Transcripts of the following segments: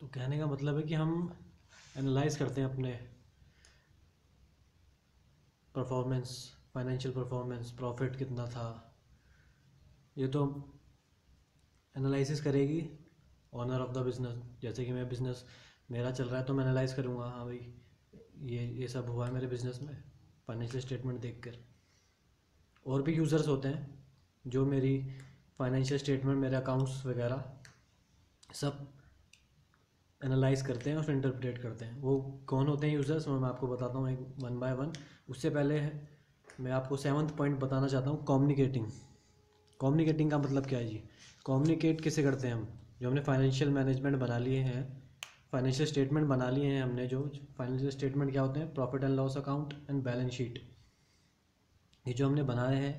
तो कहने का मतलब है कि हम एनालाइज करते हैं अपने परफॉर्मेंस, फाइनेंशियल परफॉर्मेंस, प्रॉफिट कितना था, ये तो एनालिसिस करेगी ओनर ऑफ द बिज़नेस। जैसे कि मैं बिज़नेस मेरा चल रहा है तो मैं एनालाइज करूँगा, हाँ भाई ये सब हुआ है मेरे बिज़नेस में फाइनेंशियल स्टेटमेंट देखकर। और भी यूज़र्स होते हैं जो मेरी फाइनेंशियल स्टेटमेंट, मेरे अकाउंट्स वगैरह सब एनालाइज करते हैं और फिर इंटरप्रेट करते हैं। वो कौन होते हैं यूज़र्स, मैं आपको बताता हूँ एक वन बाय वन। उससे पहले मैं आपको 7वां पॉइंट बताना चाहता हूँ, कम्युनिकेटिंग। कम्युनिकेटिंग का मतलब क्या है जी? कम्युनिकेट किसे करते हैं हम? जो हमने फाइनेंशियल मैनेजमेंट बना लिए हैं, फाइनेंशियल स्टेटमेंट बना लिए हैं हमने, जो फाइनेंशियल स्टेटमेंट क्या होते हैं, profit and loss account and balance sheet, ये जो हमने बनाए हैं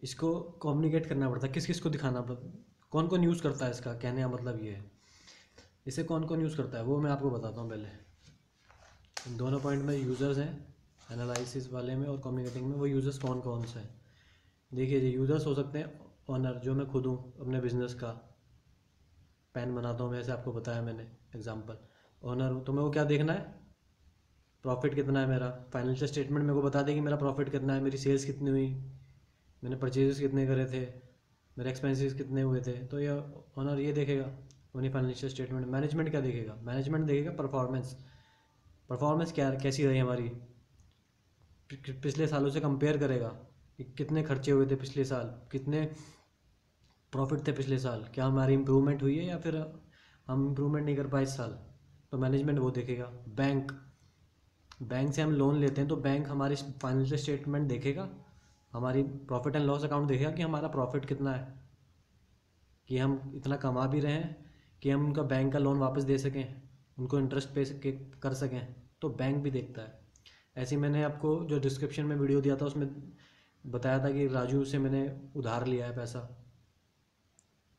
इसको कम्युनिकेट करना पड़ता है। किस किस को दिखाना कौन कौन यूज़ करता है इसका, कहने का मतलब ये है। इसे कौन कौन यूज़ करता है वो मैं आपको बताता हूँ पहले। इन दोनों पॉइंट में यूज़र्स हैं, एनालिसिस वाले में और कम्युनिकेटिंग में। वो यूज़र्स कौन कौन से हैं देखिए जी। यूज़र्स हो सकते हैं ओनर, जो मैं खुद हूँ अपने बिज़नेस का। पेन बनाता हूँ, वैसे आपको बताया मैंने एग्जांपल। ओनर हूँ तो मेरे को क्या देखना है, प्रॉफिट कितना है मेरा। फाइनेंशियल स्टेटमेंट मेरे को बता देगी मेरा प्रॉफिट कितना है, मेरी सेल्स कितनी हुई, मैंने परचेजेस कितने करे थे, मेरे एक्सपेंसेस कितने हुए थे। तो ये ओनर ये देखेगा अपनी फाइनेंशियल स्टेटमेंट। मैनेजमेंट क्या देखेगा? मैनेजमेंट देखेगा परफॉर्मेंस। परफॉर्मेंस क्या कैसी रही हमारी, पिछले सालों से कंपेयर करेगा कि कितने खर्चे हुए थे पिछले साल, कितने प्रॉफिट थे पिछले साल, क्या हमारी इम्प्रूवमेंट हुई है या फिर हम इम्प्रूवमेंट नहीं कर पाए इस साल। तो मैनेजमेंट वो देखेगा। बैंक, बैंक से हम लोन लेते हैं तो बैंक हमारी फाइनेंशियल स्टेटमेंट देखेगा, हमारी प्रॉफिट एंड लॉस अकाउंट देखेगा कि हमारा प्रॉफिट कितना है, कि हम इतना कमा भी रहे हैं कि हम उनका बैंक का लोन वापस दे सकें, उनको इंटरेस्ट पे कर सकें। तो बैंक भी देखता है। ऐसे ही मैंने आपको जो डिस्क्रिप्शन में वीडियो दिया था उसमें बताया था कि राजू से मैंने उधार लिया है पैसा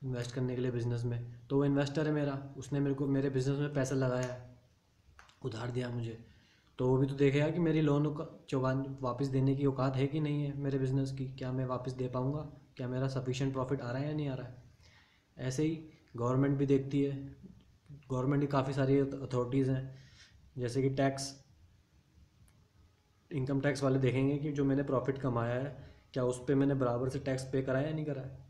इन्वेस्ट करने के लिए बिज़नेस में। तो वो इन्वेस्टर है मेरा, उसने मेरे को मेरे बिज़नेस में पैसा लगाया है, उधार दिया मुझे। तो वो भी तो देखेगा कि मेरी लोन का चौबान वापस देने की औकात है कि नहीं है मेरे बिज़नेस की, क्या मैं वापस दे पाऊँगा, क्या मेरा सफिशिएंट प्रॉफिट आ रहा है या नहीं आ रहा है। ऐसे ही गवर्नमेंट भी देखती है। गवर्नमेंट की काफ़ी सारी अथॉरिटीज़ हैं, जैसे कि टैक्स, इनकम टैक्स वाले देखेंगे कि जो मैंने प्रॉफिट कमाया है क्या उस पर मैंने बराबर से टैक्स पे कराया या नहीं कराया।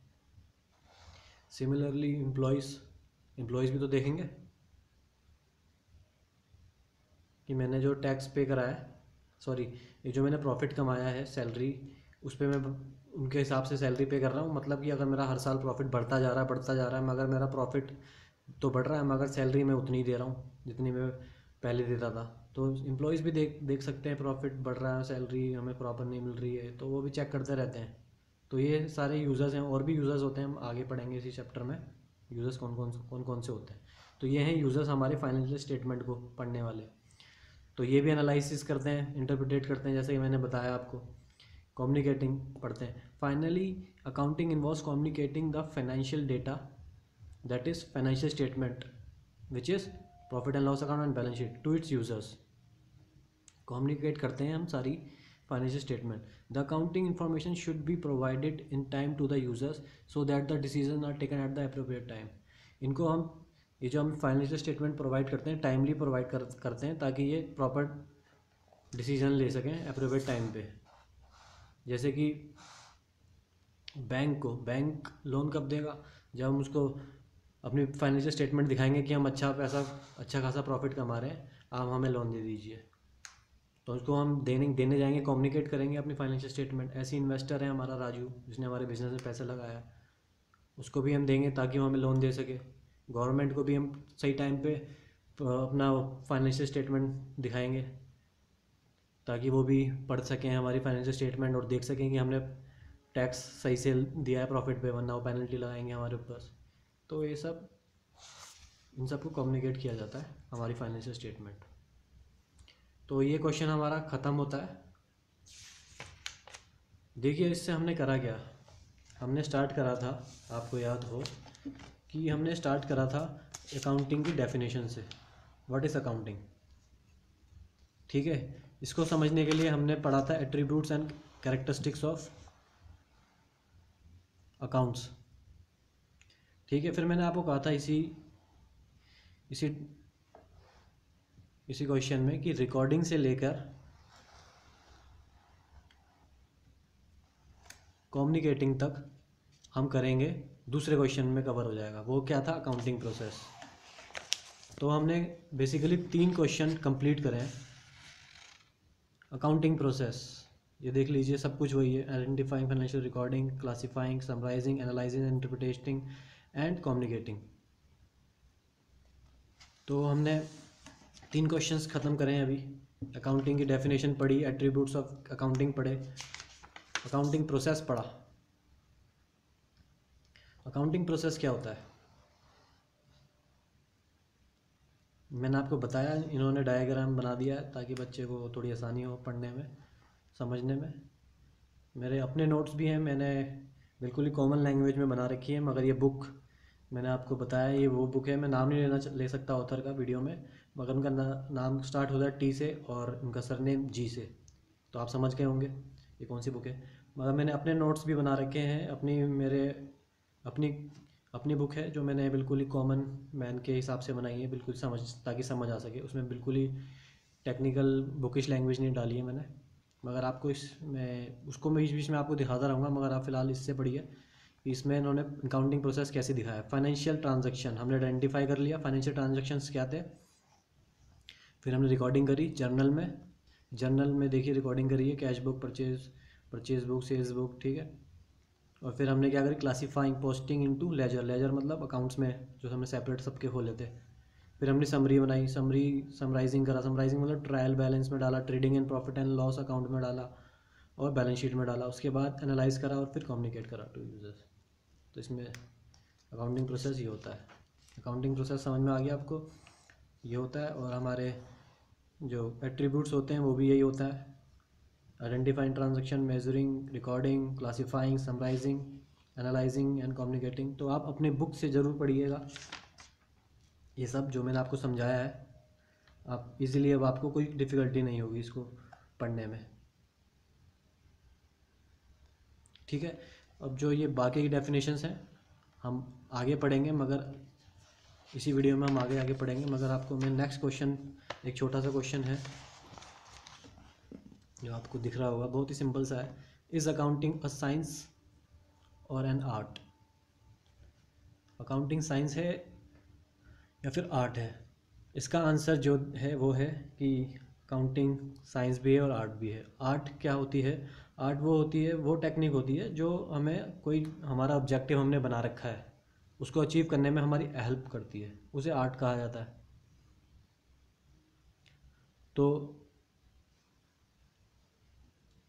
सिमिलरली एम्प्लॉयज़ भी तो देखेंगे कि मैंने जो टैक्स पे करा है, सॉरी, ये जो मैंने प्रॉफिट कमाया है सैलरी, उस पर मैं उनके हिसाब से सैलरी पे कर रहा हूँ। मतलब कि अगर मेरा हर साल प्रॉफिट बढ़ता जा रहा है, मगर मेरा प्रॉफिट तो बढ़ रहा है मगर सैलरी मैं उतनी ही दे रहा हूँ जितनी मैं पहले देता था। तो एम्प्लॉयज़ भी देख देख सकते हैं प्रॉफिट बढ़ रहा है, सैलरी हमें प्रॉपर नहीं मिल रही है, तो वो भी चेक करते रहते हैं। तो ये सारे यूज़र्स हैं। और भी यूज़र्स होते हैं, हम आगे पढ़ेंगे इसी चैप्टर में यूज़र्स कौन कौन से होते हैं। तो ये हैं यूज़र्स हमारे फाइनेंशियल स्टेटमेंट को पढ़ने वाले। तो ये भी एनालिसिस करते हैं, इंटरप्रिटेट करते हैं, जैसे कि मैंने बताया आपको। कम्युनिकेटिंग पढ़ते हैं। Finally accounting involves communicating the financial data, that is financial statement which is profit and loss account and balance sheet to its users. Communicate करते हैं हम सारी financial statement. The accounting information should be provided in time to the users so that the decision are taken at the appropriate time. इनको हम, ये जो हम financial statement provide करते हैं टाइमली प्रोवाइड करते हैं ताकि ये प्रॉपर डिसीजन ले सकें अप्रोप्रिएट टाइम पे। जैसे कि बैंक लोन कब देगा, जब हम उसको अपनी फाइनेंशियल स्टेटमेंट दिखाएंगे कि हम अच्छा खासा प्रॉफिट कमा रहे हैं, आप हमें लोन दे दीजिए। तो उसको हम देने जाएंगे, कम्युनिकेट करेंगे अपनी फाइनेंशियल स्टेटमेंट। ऐसी इन्वेस्टर है हमारा राजू, जिसने हमारे बिज़नेस में पैसा लगाया, उसको भी हम देंगे ताकि वो हमें लोन दे सके। गवर्नमेंट को भी हम सही टाइम पे अपना फाइनेंशियल स्टेटमेंट दिखाएंगे ताकि वो भी पढ़ सकें हमारी फाइनेंशियल स्टेटमेंट और देख सकें कि हमने टैक्स सही से दिया है प्रॉफिट पे, वरना वो पेनल्टी लगाएंगे हमारे ऊपर। तो ये सब, इन सबको कम्युनिकेट किया जाता है हमारी फाइनेंशियल स्टेटमेंट। तो ये क्वेश्चन हमारा ख़त्म होता है। देखिए इससे हमने करा क्या, हमने स्टार्ट करा था, आपको याद हो कि हमने स्टार्ट करा था अकाउंटिंग की डेफिनेशन से। व्हाट इज़ अकाउंटिंग, ठीक है। इसको समझने के लिए हमने पढ़ा था attributes and characteristics of accounts, ठीक है। फिर मैंने आपको कहा था इसी इसी क्वेश्चन में कि रिकॉर्डिंग से लेकर कम्युनिकेटिंग तक हम करेंगे, दूसरे क्वेश्चन में कवर हो जाएगा। वो क्या था? Accounting process. तो हमने बेसिकली 3 क्वेश्चन कंप्लीट करे हैं। अकाउंटिंग प्रोसेस, ये देख लीजिए, सब कुछ वही है। Identifying financial recording, classifying, summarising, analysing, interpreting and communicating. तो हमने 3 क्वेश्चंस ख़त्म करें अभी। अकाउंटिंग की डेफिनेशन पढ़ी, एट्रीब्यूट्स ऑफ अकाउंटिंग पढ़े, अकाउंटिंग प्रोसेस पढ़ा। अकाउंटिंग प्रोसेस क्या होता है मैंने आपको बताया, इन्होंने डायग्राम बना दिया है ताकि बच्चे को थोड़ी आसानी हो पढ़ने में, समझने में। मेरे अपने नोट्स भी हैं, मैंने बिल्कुल ही कॉमन लैंग्वेज में बना रखी है, मगर ये बुक मैंने आपको बताया ये वो बुक है। मैं नाम नहीं ले सकता ऑथर का वीडियो में, मगर उनका नाम स्टार्ट होता है टी से और उनका सरनेम जी से, तो आप समझ गए होंगे ये कौन सी बुक है। मगर मैंने अपने नोट्स भी बना रखे हैं, अपनी अपनी बुक है जो मैंने बिल्कुल ही कॉमन मैन के हिसाब से बनाई है, बिल्कुल ताकि समझ आ सके। उसमें बिल्कुल ही टेक्निकल बुकिश लैंग्वेज नहीं डाली है मैंने, मगर आपको इसमें उसको मैं बीच बीच में आपको दिखाता रहूँगा, मगर आप फिलहाल इससे पढ़िए। इसमें इन्होंने अकाउंटिंग प्रोसेस कैसे दिखाया। फाइनेंशियल ट्रांजैक्शन हमने आइडेंटिफाई कर लिया, फाइनेंशियल ट्रांजैक्शंस क्या थे। फिर हमने रिकॉर्डिंग करी जर्नल में देखिए रिकॉर्डिंग करी है, cash book, purchase book, sales book, ठीक है। और फिर हमने क्या करी, क्लासीफाइंग, पोस्टिंग इनटू लेजर मतलब अकाउंट्स में जो हमने सेपरेट सबके खोले थे। फिर हमने समरी बनाई, समराइजिंग करा, समराइजिंग मतलब ट्रायल बैलेंस में डाला, trading and profit and loss account में डाला और बैलेंस शीट में डाला। उसके बाद एनालाइज करा और फिर कम्युनिकेट करा टू यूजर्स। तो इसमें अकाउंटिंग प्रोसेस ये होता है। अकाउंटिंग प्रोसेस समझ में आ गया आपको, ये होता है। और हमारे जो एट्रीब्यूट्स होते हैं वो भी यही होता है, identifying transaction, measuring, recording, classifying, summarising, analysing and communicating. तो आप अपने बुक से ज़रूर पढ़िएगा ये सब जो मैंने आपको समझाया है। आप इजीली, अब आपको कोई डिफ़िकल्टी नहीं होगी इसको पढ़ने में, ठीक है। अब जो ये बाकी की डेफिनेशंस हैं हम आगे पढ़ेंगे, मगर इसी वीडियो में हम आगे पढ़ेंगे। मगर आपको मैं नेक्स्ट क्वेश्चन, एक छोटा सा क्वेश्चन है जो आपको दिख रहा होगा, बहुत ही सिंपल सा है। इज़ अकाउंटिंग अ साइंस और एन आर्ट? अकाउंटिंग साइंस है या फिर आर्ट है? इसका आंसर जो है वो है कि अकाउंटिंग साइंस भी है और आर्ट भी है। आर्ट क्या होती है? आर्ट वो होती है, वो टेक्निक होती है जो हमें कोई हमारा ऑब्जेक्टिव हमने बना रखा है उसको अचीव करने में हमारी हेल्प करती है, उसे आर्ट कहा जाता है। तो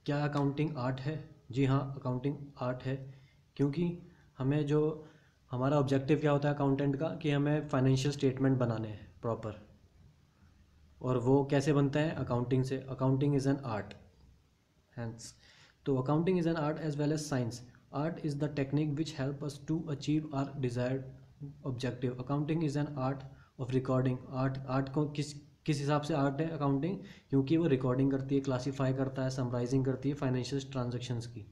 क्या अकाउंटिंग आर्ट है? जी हाँ, अकाउंटिंग आर्ट है, क्योंकि हमें जो हमारा ऑब्जेक्टिव क्या होता है अकाउंटेंट का, कि हमें फाइनेंशियल स्टेटमेंट बनाने हैं प्रॉपर। और वो कैसे बनता है? अकाउंटिंग से। Accounting is an art hence. तो accounting is an art as well as science. Art is the technique which help us to achieve our desired objective. Accounting is an art of recording. Art को किस हिसाब से art है accounting? क्योंकि वो recording करती है, क्लासीफाई करता है, समराइजिंग करती है फाइनेंशियल ट्रांजेक्शन्स की,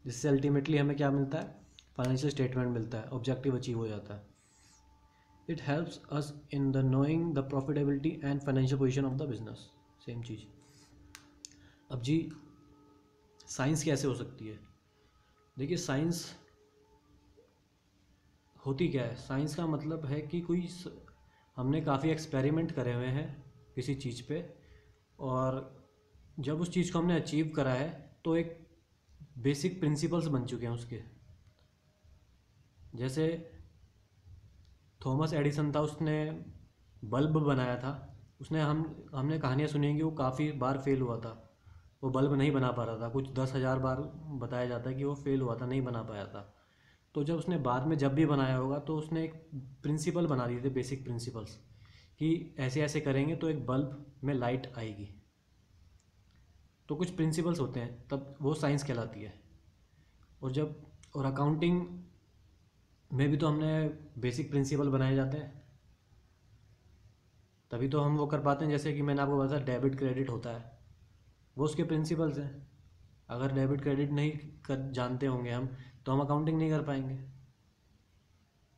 जिससे अल्टीमेटली हमें क्या मिलता है? फाइनेंशियल स्टेटमेंट मिलता है, ऑब्जेक्टिव अचीव हो जाता है। It helps us in the knowing the profitability and financial position of the business. Same चीज़। अब जी साइंस कैसे हो सकती है? देखिए साइंस होती क्या है? साइंस का मतलब है कि हमने काफ़ी एक्सपेरिमेंट करे हुए हैं किसी चीज़ पे, और जब उस चीज़ को हमने अचीव करा है तो एक बेसिक प्रिंसिपल्स बन चुके हैं उसके। जैसे थॉमस एडिसन था, उसने बल्ब बनाया था। हमने कहानियाँ सुनी हैं कि वो काफ़ी बार फेल हुआ था, वो बल्ब नहीं बना पा रहा था, कुछ 10,000 बार बताया जाता है कि वो फेल हुआ था, नहीं बना पाया था। तो जब उसने बाद में जब भी बनाया होगा तो उसने एक प्रिंसिपल बना दिए थे, बेसिक प्रिंसिपल्स, कि ऐसे ऐसे करेंगे तो एक बल्ब में लाइट आएगी। तो कुछ प्रिंसिपल्स होते हैं, तब वो साइंस कहलाती है। और अकाउंटिंग में भी तो हमने बेसिक प्रिंसिपल बनाए जाते हैं, तभी तो हम वो कर पाते हैं। जैसे कि मैंने आपको बताया डेबिट क्रेडिट होता है, वो उसके प्रिंसिपल्स हैं। अगर डेबिट क्रेडिट नहीं कर जानते होंगे हम, तो हम अकाउंटिंग नहीं कर पाएंगे।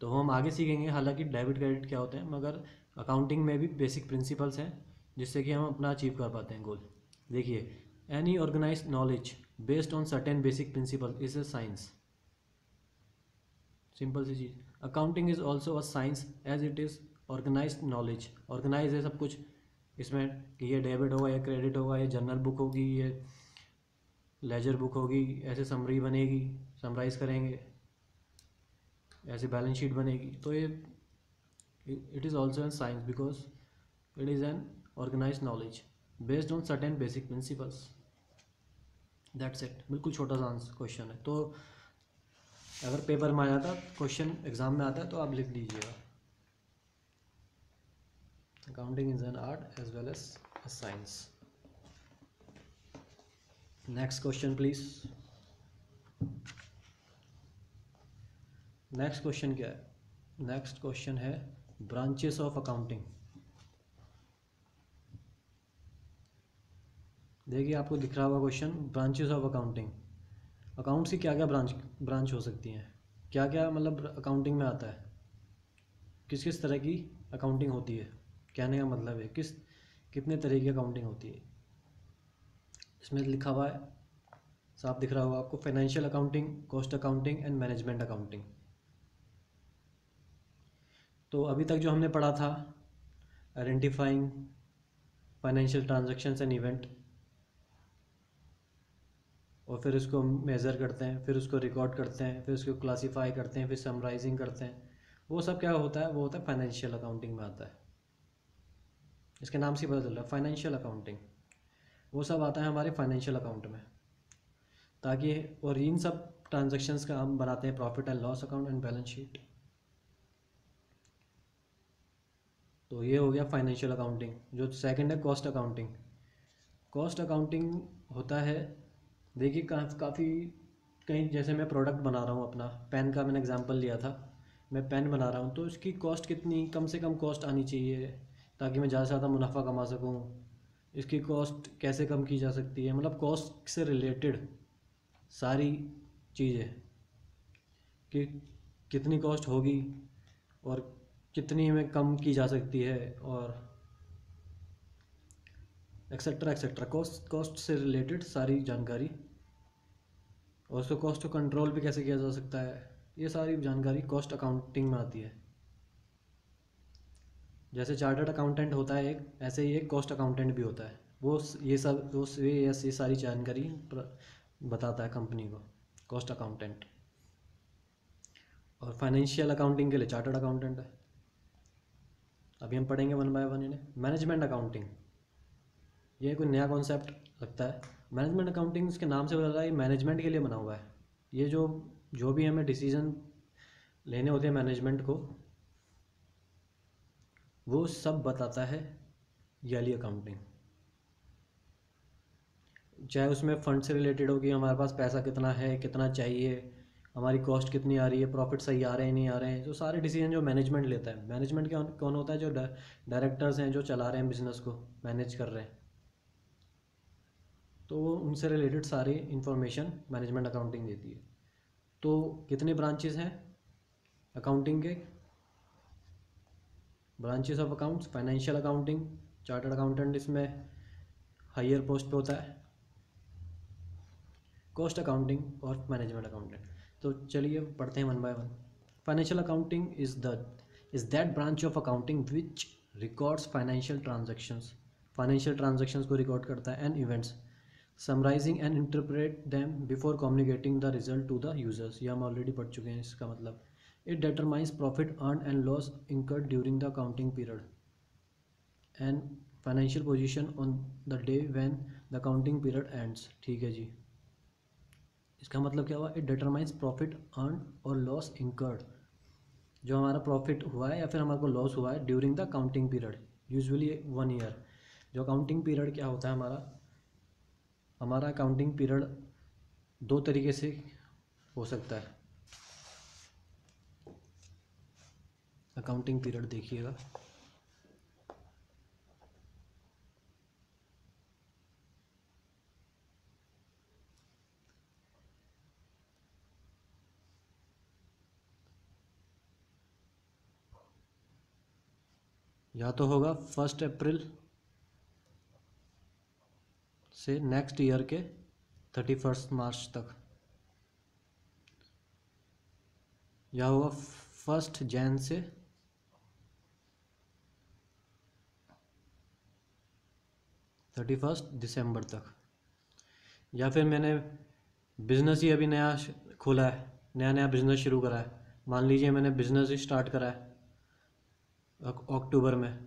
तो हम आगे सीखेंगे हालांकि डेबिट क्रेडिट क्या होते हैं, मगर अकाउंटिंग में भी बेसिक प्रिंसिपल्स हैं जिससे कि हम अपना अचीव कर पाते हैं गोल। देखिए, any organised knowledge based on certain basic principle is a science. Simple सी चीज़। Accounting is also a science as it is organised knowledge. Organise है सब कुछ इसमें, कि ये डेबिट होगा, ये क्रेडिट होगा, ये जर्नल बुक होगी, ये लेजर बुक होगी, ऐसे समरी बनेगी, समराइज करेंगे, ऐसे बैलेंस शीट बनेगी। तो ये it is also an science because it is an organised knowledge based on certain basic principles. That's it. बिल्कुल छोटा सा क्वेश्चन है, तो अगर पेपर में आ जाता, क्वेश्चन एग्जाम में आता है, तो आप लिख लीजिएगा। Accounting is an art as well as a science. Next question please. Next question क्या है? नेक्स्ट क्वेश्चन है ब्रांचेस ऑफ अकाउंटिंग। देखिए, आपको दिख रहा होगा question, branches of accounting. Accounts की क्या क्या ब्रांच हो सकती हैं, क्या क्या मतलब अकाउंटिंग में आता है, किस किस तरह की अकाउंटिंग होती है। कहने का मतलब है कितने तरह की अकाउंटिंग होती है। इसमें लिखा हुआ है, साफ दिख रहा होगा आपको, financial accounting, cost accounting and management accounting. तो अभी तक जो हमने पढ़ा था, identifying financial transactions and event, और फिर उसको मेज़र करते हैं, फिर उसको रिकॉर्ड करते हैं, फिर उसको क्लासीफाई करते हैं, फिर समराइजिंग करते हैं, वो सब क्या होता है? वो होता है फाइनेंशियल अकाउंटिंग में आता है। इसके नाम से पता चल रहा है फाइनेंशियल अकाउंटिंग, वो सब आता है हमारे फाइनेंशियल अकाउंट में। ताकि और इन सब ट्रांजैक्शंस का हम बनाते हैं profit and loss account and balance sheet. तो ये हो गया फाइनेंशियल अकाउंटिंग। जो सेकंड है कॉस्ट अकाउंटिंग। कॉस्ट अकाउंटिंग होता है, देखिए काफ़ी कहीं, जैसे मैं प्रोडक्ट बना रहा हूँ अपना, पेन का मैंने एग्जांपल लिया था, मैं पेन बना रहा हूँ, तो इसकी कॉस्ट कितनी, कम से कम कॉस्ट आनी चाहिए ताकि मैं ज़्यादा से ज़्यादा मुनाफा कमा सकूँ। इसकी कॉस्ट कैसे कम की जा सकती है, मतलब कॉस्ट से रिलेटेड सारी चीज़ें, कि कितनी कॉस्ट होगी और कितनी में कम की जा सकती है, और एक्सेट्रा एक्सेट्रा, कॉस्ट से रिलेटेड सारी जानकारी, और उसको कॉस्ट को कंट्रोल भी कैसे किया जा सकता है, ये सारी जानकारी कॉस्ट अकाउंटिंग में आती है। जैसे चार्टर्ड अकाउंटेंट होता है एक, ऐसे ही एक कॉस्ट अकाउंटेंट भी होता है। ये सारी जानकारी बताता है कंपनी को, कॉस्ट अकाउंटेंट। और फाइनेंशियल अकाउंटिंग के लिए चार्टर्ड अकाउंटेंट है। अभी हम पढ़ेंगे वन बाय वन इन्हें। मैनेजमेंट अकाउंटिंग, ये कोई नया कॉन्सेप्ट लगता है। मैनेजमेंट अकाउंटिंग, इसके नाम से पता चला ये मैनेजमेंट के लिए बना हुआ है। ये जो भी हमें डिसीजन लेने होते हैं मैनेजमेंट को, वो सब बताता है ये वाली अकाउंटिंग। चाहे उसमें फंड से रिलेटेड हो कि हमारे पास पैसा कितना है, कितना चाहिए, हमारी कॉस्ट कितनी आ रही है, प्रॉफिट सही आ रहे हैं नहीं आ रहे हैं, जो सारे डिसीजन जो मैनेजमेंट लेता है। मैनेजमेंट कौन होता है? जो डायरेक्टर्स हैं, जो चला रहे हैं बिजनेस को, मैनेज कर रहे हैं, तो वो उनसे रिलेटेड सारी इन्फॉर्मेशन मैनेजमेंट अकाउंटिंग देती है। तो कितने ब्रांचेस हैं अकाउंटिंग के? Branches of accounts, financial accounting, chartered accountant इसमें हायर पोस्ट पे होता है, कॉस्ट अकाउंटिंग और मैनेजमेंट अकाउंटेंट। तो चलिए पढ़ते हैं one by one. Financial accounting is that branch of accounting which records financial transactions, financial transactions को रिकॉर्ड करता है, and events, summarising and interpret them before communicating the result to the users. ये हम already पढ़ चुके हैं। इसका मतलब, it determines profit earn and loss incurred during the accounting period and financial position on the day when the accounting period ends. ठीक है जी। इसका मतलब क्या हुआ? इट डिटरमाइंस प्रॉफिट अर्न और लॉस इंकर्ड, जो हमारा प्रॉफिट हुआ है या फिर हमारे को लॉस हुआ है during the accounting period, usually 1 year. जो अकाउंटिंग पीरियड क्या होता है हमारा अकाउंटिंग पीरियड 2 तरीके से हो सकता है। अकाउंटिंग पीरियड देखिएगा, या तो होगा 1 अप्रैल से नेक्स्ट ईयर के 31 मार्च तक, या होगा 1 जैन से 31 दिसंबर तक। या फिर मैंने बिज़नेस ही अभी नया खोला है, नया नया बिज़नेस शुरू करा है, मान लीजिए मैंने बिज़नेस ही स्टार्ट करा है अक्टूबर में,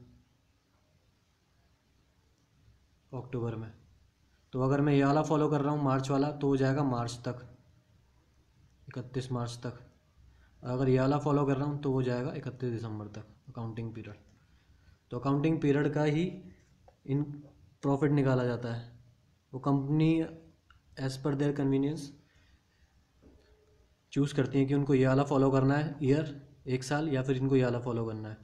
तो अगर मैं ये वाला फॉलो कर रहा हूँ मार्च वाला, तो हो जाएगा मार्च तक, 31 मार्च तक। अगर ये वाला फॉलो कर रहा हूँ तो हो जाएगा 31 दिसंबर तक अकाउंटिंग पीरियड। तो अकाउंटिंग पीरियड का ही इन प्रॉफिट निकाला जाता है। वो company as per their convenience choose करती हैं कि उनको ये वाला फॉलो करना है ईयर, 1 साल, या फिर इनको ये वाला फॉलो करना है।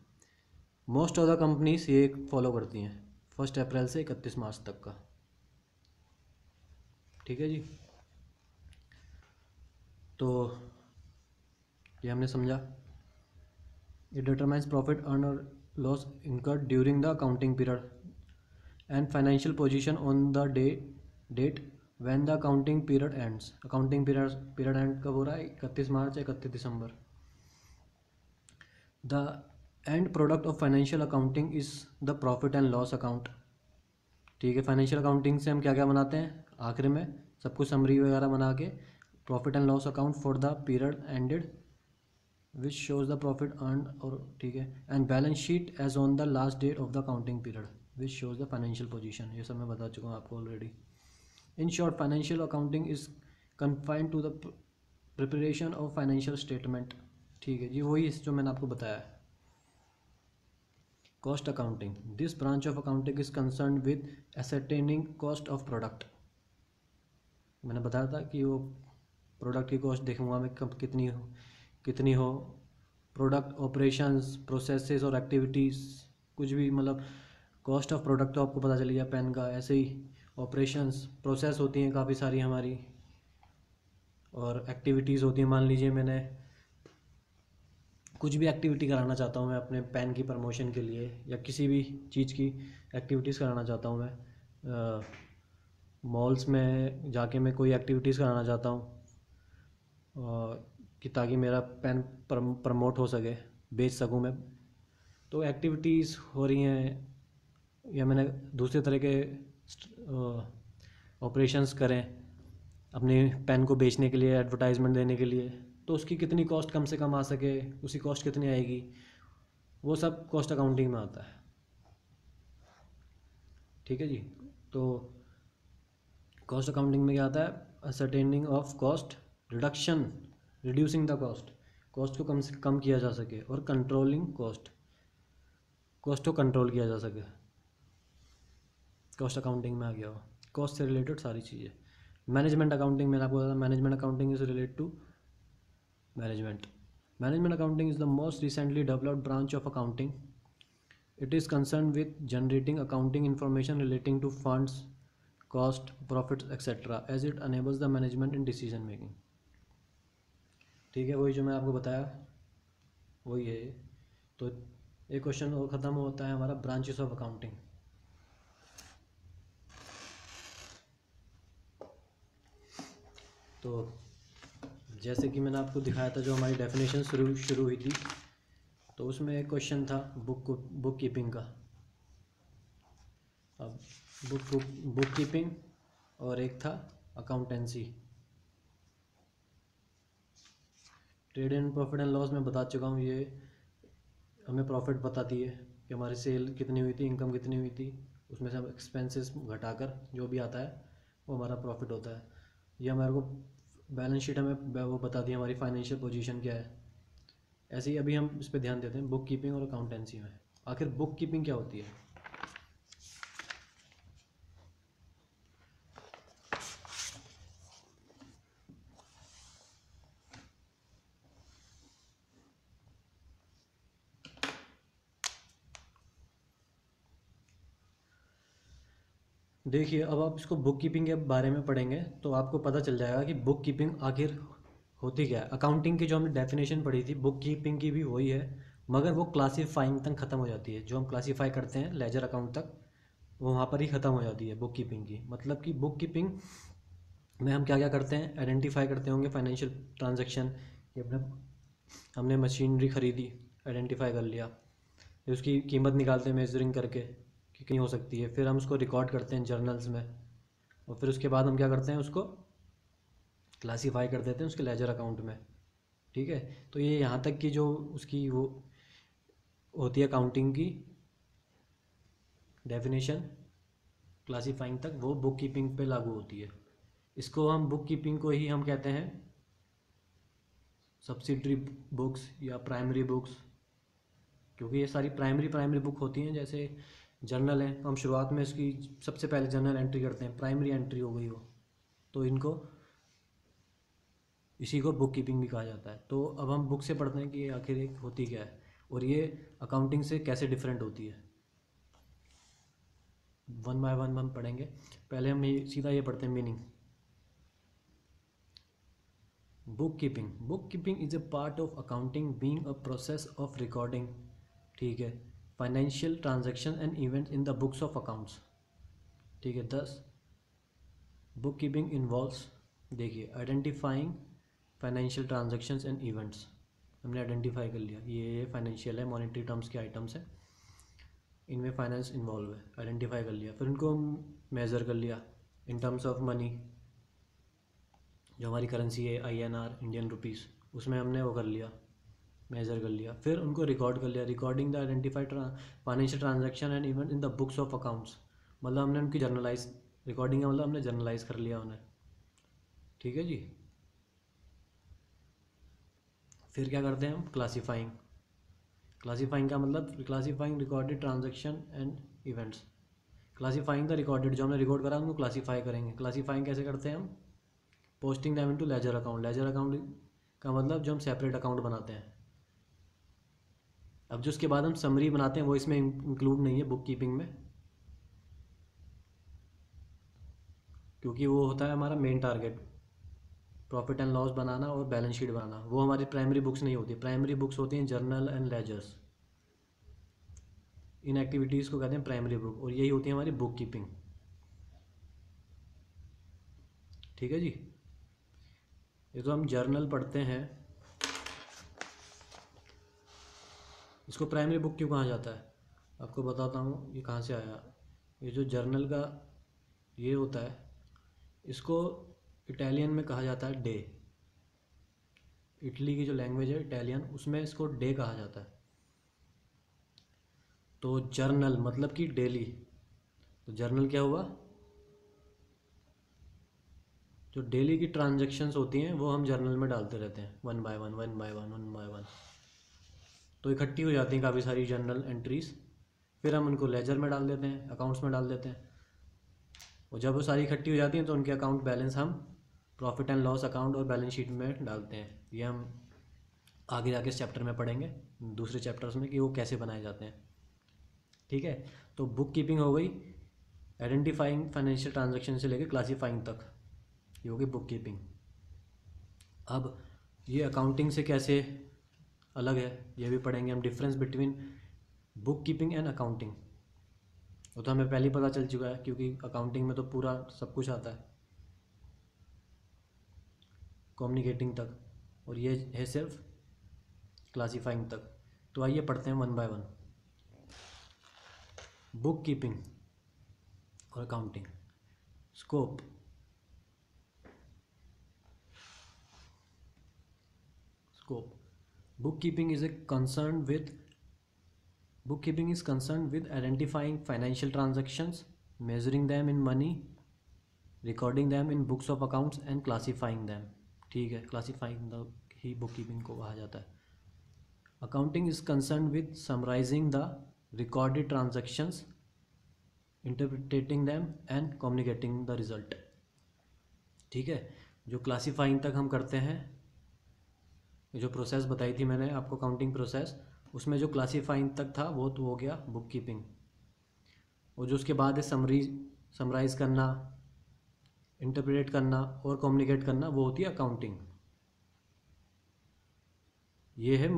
मोस्ट ऑफ द कंपनीज ये फॉलो करती हैं 1 अप्रैल से 31 मार्च तक का। ठीक है जी, तो ये हमने समझा। इट डिटरमाइंस प्रॉफिट अर्न और loss incurred during the accounting period and financial position on the date when the accounting period ends. Accounting period end कब हो रहा है? 31 मार्च, 31 दिसंबर। The end product of financial accounting is the profit and loss account. ठीक है, financial accounting से हम क्या क्या बनाते हैं? आखिर में सब कुछ समरी वगैरह बना के profit and loss account for the period ended which shows the profit earn, और ठीक है, and balance sheet as on the last date of the accounting period which shows the financial position. ये सब मैं बता चुका हूँ आपको already. In short, financial accounting is confined to the preparation of financial statement. ठीक है जी, वही जो मैंने आपको बताया है। Cost accounting, this branch of accounting is concern with ascertaining cost of product. मैंने बताया था कि वो प्रोडक्ट की कॉस्ट देखूंगा मैं कब कितनी हो, प्रोडक्ट ऑपरेशंस, प्रोसेसेस और एक्टिविटीज़, कुछ भी, मतलब कॉस्ट ऑफ प्रोडक्ट तो आपको पता चल गया पेन का। ऐसे ही ऑपरेशंस, प्रोसेस होती हैं काफ़ी सारी हमारी, और एक्टिविटीज़ होती हैं। मान लीजिए मैंने कुछ भी एक्टिविटी कराना चाहता हूँ मैं अपने पेन की प्रमोशन के लिए, या किसी भी चीज़ की एक्टिविटीज़ कराना चाहता हूँ मैं, मॉल्स में जाके मैं कोई एक्टिविटीज़ कराना चाहता हूँ कि ताकि मेरा पेन प्रमोट हो सके, बेच सकूँ मैं। तो एक्टिविटीज़ हो रही हैं, या मैंने दूसरे तरह के ऑपरेशंस करें अपने पेन को बेचने के लिए, एडवर्टाइजमेंट देने के लिए, तो उसकी कितनी कॉस्ट कम से कम आ सके, उसकी कॉस्ट कितनी आएगी, वो सब कॉस्ट अकाउंटिंग में आता है। ठीक है जी, तो कॉस्ट अकाउंटिंग में क्या आता है? Ascertaining of cost, reducing the cost, cost को कम से कम किया जा सके, और कंट्रोलिंग कॉस्ट को कंट्रोल किया जा सके। कॉस्ट अकाउंटिंग में आ गया हो, कॉस्ट से रिलेटेड सारी चीज़ें। मैनेजमेंट अकाउंटिंग, मैंने आपको बताया management accounting is related to management accounting is the most recently developed branch of accounting. It is concerned with generating accounting information relating to funds, cost, profits, etc. as it enables the management in decision making. ठीक है, वही जो मैं आपको बताया वही है। तो एक क्वेश्चन और ख़त्म होता है हमारा ब्रांचेस ऑफ अकाउंटिंग। तो जैसे कि मैंने आपको दिखाया था, जो हमारी डेफिनेशन शुरू हुई थी, तो उसमें एक क्वेश्चन था बुक कीपिंग का। अब बुक कीपिंग और एक था accountancy. Trade and profit and loss में बता चुका हूँ, ये हमें प्रॉफिट बताती है कि हमारी सेल कितनी हुई थी, इनकम कितनी हुई थी, उसमें से हम एक्सपेंसेस घटाकर जो भी आता है वो हमारा प्रॉफिट होता है। ये हमारे को बैलेंस शीट हमें वो बताती है हमारी फाइनेंशियल पोजीशन क्या है। ऐसे ही अभी हम इस पर ध्यान देते हैं बुक कीपिंग और अकाउंटेंसी में। आखिर बुक कीपिंग क्या होती है? देखिए, अब आप इसको बुक कीपिंग के बारे में पढ़ेंगे तो आपको पता चल जाएगा कि बुक कीपिंग आखिर होती क्या है। अकाउंटिंग की जो हमने डेफिनेशन पढ़ी थी, बुक कीपिंग की भी वही है, मगर वो क्लासीफाइंग तक ख़त्म हो जाती है। जो हम क्लासीफाई करते हैं लेजर अकाउंट तक, वो वहाँ पर ही ख़त्म हो जाती है बुक कीपिंग की। मतलब कि बुक कीपिंग में हम क्या क्या करते हैं, आइडेंटिफाई करते होंगे फाइनेंशियल ट्रांजैक्शन कि अपने हमने मशीनरी ख़रीदी, आइडेंटिफाई कर लिया, फिर उसकी कीमत निकालते हैं मेजरिंग करके कि कितनी हो सकती है, फिर हम उसको रिकॉर्ड करते हैं जर्नल्स में, और फिर उसके बाद हम क्या करते हैं, उसको क्लासीफाई कर देते हैं उसके लेजर अकाउंट में। ठीक है, तो ये यहाँ तक कि जो उसकी वो होती है अकाउंटिंग की डेफिनेशन क्लासीफाइंग तक, वो बुक कीपिंग पे लागू होती है। इसको हम बुक कीपिंग को ही हम कहते हैं सब्सिडरी बुक्स या प्राइमरी बुक्स, क्योंकि ये सारी प्राइमरी बुक होती हैं। जैसे जर्नल है, हम शुरुआत में इसकी सबसे पहले जर्नल एंट्री करते हैं, प्राइमरी एंट्री हो गई वो, तो इनको इसी को बुक कीपिंग भी कहा जाता है। तो अब हम बुक से पढ़ते हैं कि आखिर ये होती क्या है और ये अकाउंटिंग से कैसे डिफरेंट होती है। वन बाय वन हम पढ़ेंगे। पहले हम सीधा ये पढ़ते हैं meaning. Book keeping is a part of accounting being a process of recording, ठीक है, financial transaction and events in the books of accounts. ठीक है, 10 बुक कीपिंग इन्वॉल्व्स, देखिए, identifying financial transactions and events, हमने आइडेंटिफाई कर लिया ये financial है, मॉनेटरी टर्म्स के आइटम्स हैं, इनमें फाइनेंस इन्वॉल्व है, आइडेंटिफाई कर लिया। फिर उनको मेज़र कर लिया इन टर्म्स ऑफ मनी, जो हमारी करेंसी है INR, इंडियन रुपीज़, उसमें हमने वो कर लिया, मेज़र कर लिया। फिर उनको रिकॉर्ड कर लिया, recording the identified financial transaction and event in the books of accounts, मतलब हमने उनकी जर्नलाइज, रिकॉर्डिंग का मतलब हमने जर्नलाइज कर लिया उन्हें। ठीक है जी। फिर क्या करते हैं हम, क्लासीफाइंग। क्लासीफाइंग का मतलब classifying recorded transaction and events, classifying the recorded, जो हमने रिकॉर्ड करा उनको क्लासीफाई करेंगे। क्लासीफाइंग कैसे करते हैं हम, posting them into ledger account. Ledger account का मतलब जो हम सेपरेट अकाउंट बनाते हैं। अब जो उसके बाद हम समरी बनाते हैं वो इसमें इंक्लूड नहीं है बुक कीपिंग में, क्योंकि वो होता है हमारा main target, profit and loss बनाना और बैलेंस शीट बनाना। वो हमारी प्राइमरी बुक्स नहीं होती, प्राइमरी बुक्स होती हैं जर्नल एंड लेजर्स। इन एक्टिविटीज़ को कहते हैं प्राइमरी बुक, और यही होती है हमारी बुक कीपिंग। ठीक है जी। ये तो हम जर्नल पढ़ते हैं, इसको प्राइमरी बुक क्यों कहा जाता है आपको बताता हूँ ये कहाँ से आया। ये जो जर्नल का ये होता है, इसको इटालियन में कहा जाता है डे। इटली की जो लैंग्वेज है इटालियन, उसमें इसको डे कहा जाता है। तो जर्नल मतलब कि डेली, तो जर्नल क्या हुआ, जो डेली की ट्रांजैक्शंस होती हैं वो हम जर्नल में डालते रहते हैं, one by one one by one one by one. तो इकट्ठी हो जाती हैं काफ़ी सारी जर्नल एंट्रीज, फिर हम उनको लेजर में डाल देते हैं, अकाउंट्स में डाल देते हैं। और जब वो सारी इकट्ठी हो जाती हैं तो उनके अकाउंट बैलेंस हम प्रॉफिट एंड लॉस अकाउंट और बैलेंस शीट में डालते हैं। ये हम आगे जाके इस चैप्टर में पढ़ेंगे, दूसरे चैप्टर्स में, कि वो कैसे बनाए जाते हैं। ठीक है, तो बुक कीपिंग हो गई, आइडेंटिफाइंग फाइनेंशियल ट्रांजैक्शन से लेकर क्लासीफाइंग तक, ये होगी बुक कीपिंग। अब ये अकाउंटिंग से कैसे अलग है ये भी पढ़ेंगे हम, difference between book keeping and accounting. वो तो हमें पहले ही पता चल चुका है, क्योंकि अकाउंटिंग में तो पूरा सब कुछ आता है कम्युनिकेटिंग तक, और ये है सिर्फ क्लासीफाइंग तक। तो आइए पढ़ते हैं one by one. Bookkeeping और अकाउंटिंग। Scope, scope, bookkeeping is a concerned with bookkeeping is concerned with identifying financial transactions, measuring them in money, recording them in books of accounts and classifying them। ठीक है, classifying the he bookkeeping को कहा जाता है। Accounting is concerned with summarizing the recorded transactions, interpreting them and communicating the result। ठीक है, जो classifying तक हम करते हैं, ये जो प्रोसेस बताई थी मैंने आपको काउंटिंग प्रोसेस, उसमें जो क्लासीफाइंग तक था वो तो हो गया बुक कीपिंग। और जो उसके बाद है समराइज़ करना, इंटरप्रेट करना और कम्युनिकेट करना, वो होती है अकाउंटिंग। ये है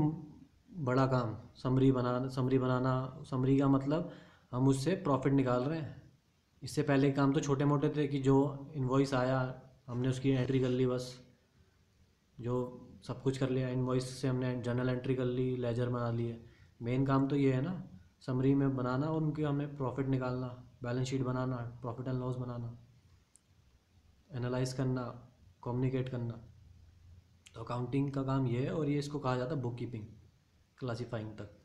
बड़ा काम, समरी बनाना। समरी का मतलब हम उससे प्रॉफिट निकाल रहे हैं, इससे पहले काम तो छोटे मोटे थे कि जो इनवॉइस आया हमने उसकी एंट्री कर ली, बस जो सब कुछ कर लिया। इनवॉइस से हमने जर्नल एंट्री कर ली, लेजर बना लिए। मेन काम तो ये है ना, समरी में बनाना और उनके हमें प्रॉफिट निकालना, balance sheet banana, profit and loss banana, analyse करना, कम्युनिकेट करना। तो अकाउंटिंग का काम ये है, और ये इसको कहा जाता है बुक कीपिंग, क्लासीफाइंग तक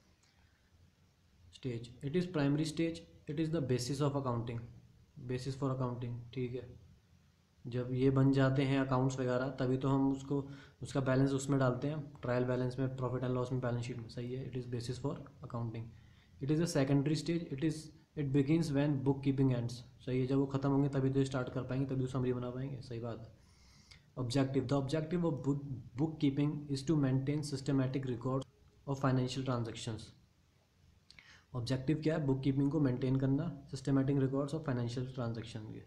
stage. It is primary stage, it is the basis of accounting, basis for accounting. ठीक है, जब ये बन जाते हैं अकाउंट्स वगैरह तभी तो हम उसको उसका बैलेंस उसमें डालते हैं, ट्रायल बैलेंस में, प्रॉफिट एंड लॉस में, बैलेंस शीट में। सही है, it is basis for accounting. It is a secondary stage, it begins when book keeping ends. सही है, जब वो खत्म होंगे तभी तो स्टार्ट कर पाएंगे, तभी तो समरी बना पाएंगे। सही बात है। Objective, the objective of bookkeeping is to maintain systematic record of financial transactions. Objective क्या है? बुक कीपिंग को मेंटेन करना, systematic records of financial transaction के।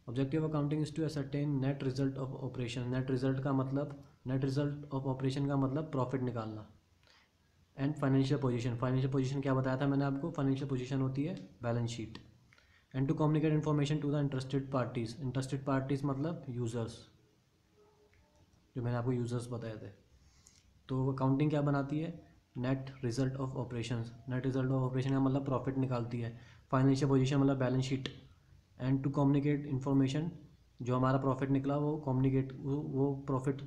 Objective accounting is to ascertain net result of operation. Net result of operation का मतलब profit निकालना। And financial position क्या बताया था मैंने आपको? फाइनेंशियल पोजीशन होती है balance sheet. And to communicate information to the interested parties मतलब यूज़र्स, जो मैंने आपको यूज़र्स बताए थे। तो अकाउंटिंग क्या बनाती है? नेट रिजल्ट ऑफ ऑपरेशन का मतलब प्रॉफिट निकालती है। फाइनेंशियल पोजीशन मतलब balance sheet. And to communicate information, जो हमारा प्रॉफिट निकला वो कम्युनिकेट, वो प्रॉफिट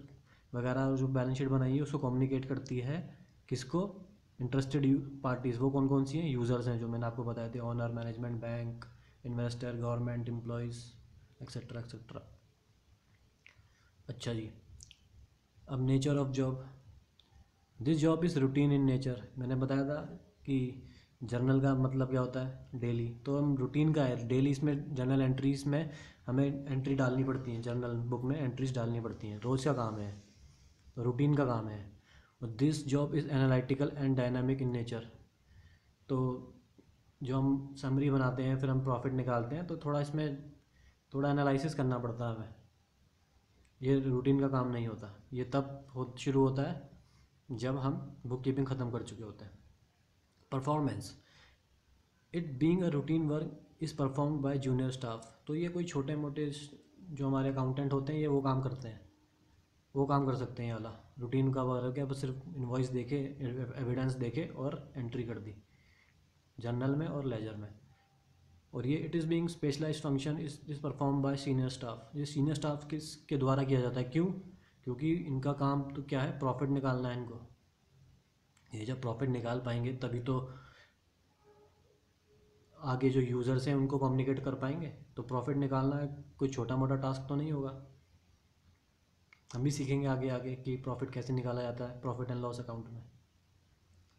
वगैरह जो बैलेंस शीट बनाई है उसको कम्युनिकेट करती है। किसको? Interested parties. वो कौन कौन सी हैं? यूज़र्स हैं, जो मैंने आपको बताए थे, owner, management, bank, investor, government, employees, etcetera etcetera. अच्छा जी, अब nature of job. This job is routine in nature. मैंने बताया था कि जर्नल का मतलब क्या होता है? डेली। तो हम रूटीन का है, डेली इसमें जर्नल एंट्रीज में हमें एंट्री डालनी पड़ती है, जर्नल बुक में एंट्रीज डालनी पड़ती हैं, रोज़ का काम है, रूटीन का काम है। और this job is analytical and dynamic in nature. तो जो हम समरी बनाते हैं, फिर हम प्रॉफिट निकालते हैं, तो थोड़ा इसमें थोड़ा एनालिसिस करना पड़ता है हमें। ये रूटीन का काम नहीं होता, ये तब शुरू होता है जब हम बुक कीपिंग ख़त्म कर चुके होते हैं। Performance, it being a routine work is performed by junior staff. तो ये कोई छोटे मोटे जो हमारे अकाउंटेंट होते हैं, ये वो काम करते हैं, वो काम कर सकते हैं। ये वाला रूटीन का वर्क है, बस सिर्फ इन्वॉइस देखे, एविडेंस देखे और एंट्री कर दी जर्नल में और लेजर में। और ये it is being specialised function is perform by senior staff. ये सीनियर स्टाफ के द्वारा किया जाता है। क्यों? क्योंकि इनका काम तो क्या है? प्रॉफिट निकालना है इनको। ये जब प्रॉफिट निकाल पाएंगे तभी तो आगे जो यूज़र्स हैं उनको कम्युनिकेट कर पाएंगे। तो प्रॉफिट निकालना कोई छोटा मोटा टास्क तो नहीं होगा। हम भी सीखेंगे आगे आगे कि प्रॉफिट कैसे निकाला जाता है प्रॉफिट एंड लॉस अकाउंट में।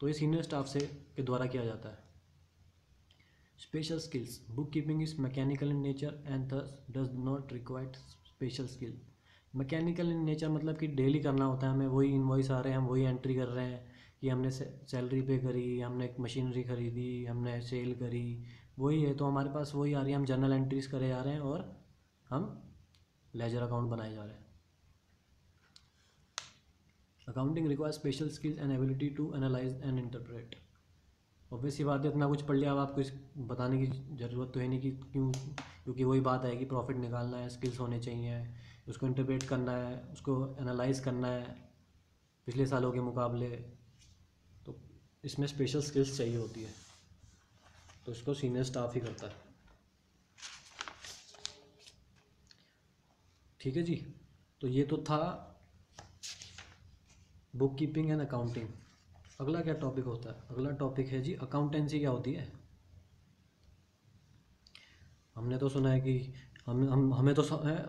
तो ये सीनियर स्टाफ से के द्वारा किया जाता है। Special skills, book keeping is mechanical in nature and thus does not require special skill. Mechanical in nature मतलब कि डेली करना होता है हमें, वही इन्वॉइस आ रहे हैं, हम वही एंट्री कर रहे हैं कि हमने सैलरी पे करी, हमने एक मशीनरी खरीदी, हमने सेल करी, वही है। तो हमारे पास वही आ रही है, हम जर्नल एंट्रीज करे जा रहे हैं और हम लेजर अकाउंट बनाए जा रहे हैं। Accounting require special skills and ability to analyse and interpret. Obvious ही बात है, इतना कुछ पढ़ लिया, अब आपको इस बताने की ज़रूरत तो है नहीं कि क्यों, क्योंकि वही बात है कि प्रॉफिट निकालना है, स्किल्स होने चाहिए, उसको इंटरप्रेट करना है, उसको एनालाइज करना है पिछले सालों के मुकाबले। तो इसमें स्पेशल स्किल्स चाहिए होती है, तो इसको सीनियर स्टाफ ही करता है। ठीक है जी, तो ये तो था बुक कीपिंग एंड अकाउंटिंग। अगला क्या टॉपिक होता है? अगला टॉपिक है जी अकाउंटेंसी। क्या होती है? हमने तो सुना है कि हमें तो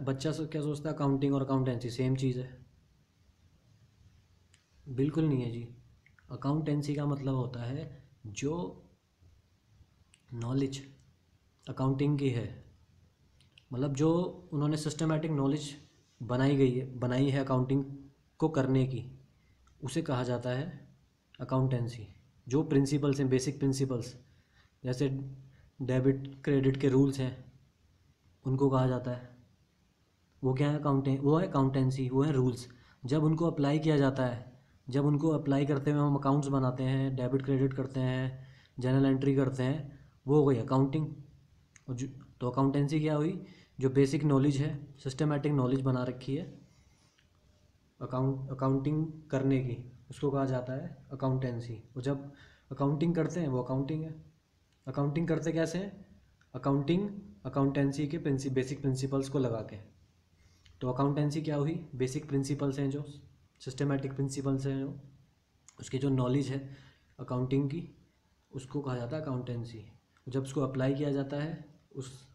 बच्चा क्या सोचता है, अकाउंटिंग और अकाउंटेंसी सेम चीज़ है। बिल्कुल नहीं है जी। अकाउंटेंसी का मतलब होता है जो नॉलेज अकाउंटिंग की है, मतलब जो उन्होंने सिस्टमेटिक नॉलेज बनाई है अकाउंटिंग को करने की, उसे कहा जाता है अकाउंटेंसी। जो प्रिंसिपल्स हैं, बेसिक प्रिंसिपल्स, जैसे डेबिट क्रेडिट के रूल्स हैं, उनको कहा जाता है, वो क्या है? वो है अकाउंटेंसी, वो है रूल्स। जब उनको अप्लाई किया जाता है, जब उनको अप्लाई करते हुए हम अकाउंट्स बनाते हैं, डेबिट क्रेडिट करते हैं, जर्नल एंट्री करते हैं, वो हो गई अकाउंटिंग। और जो तो अकाउंटेंसी क्या हुई, जो बेसिक नॉलेज है, सिस्टमेटिक नॉलेज बना रखी है अकाउंटिंग करने की, उसको कहा जाता है अकाउंटेंसी। और जब अकाउंटिंग करते हैं वो अकाउंटिंग है। अकाउंटिंग करते कैसे हैं, अकाउंटिंग अकाउंटेंसी के बेसिक प्रिंसिपल्स को लगा के। तो अकाउंटेंसी क्या हुई, बेसिक प्रिंसिपल्स हैं जो, सिस्टमेटिक प्रिंसिपल्स हैं जो, उसकी जो नॉलेज है अकाउंटिंग की, उसको कहा जाता है अकाउंटेंसी। जब उसको अप्लाई किया जाता है, उस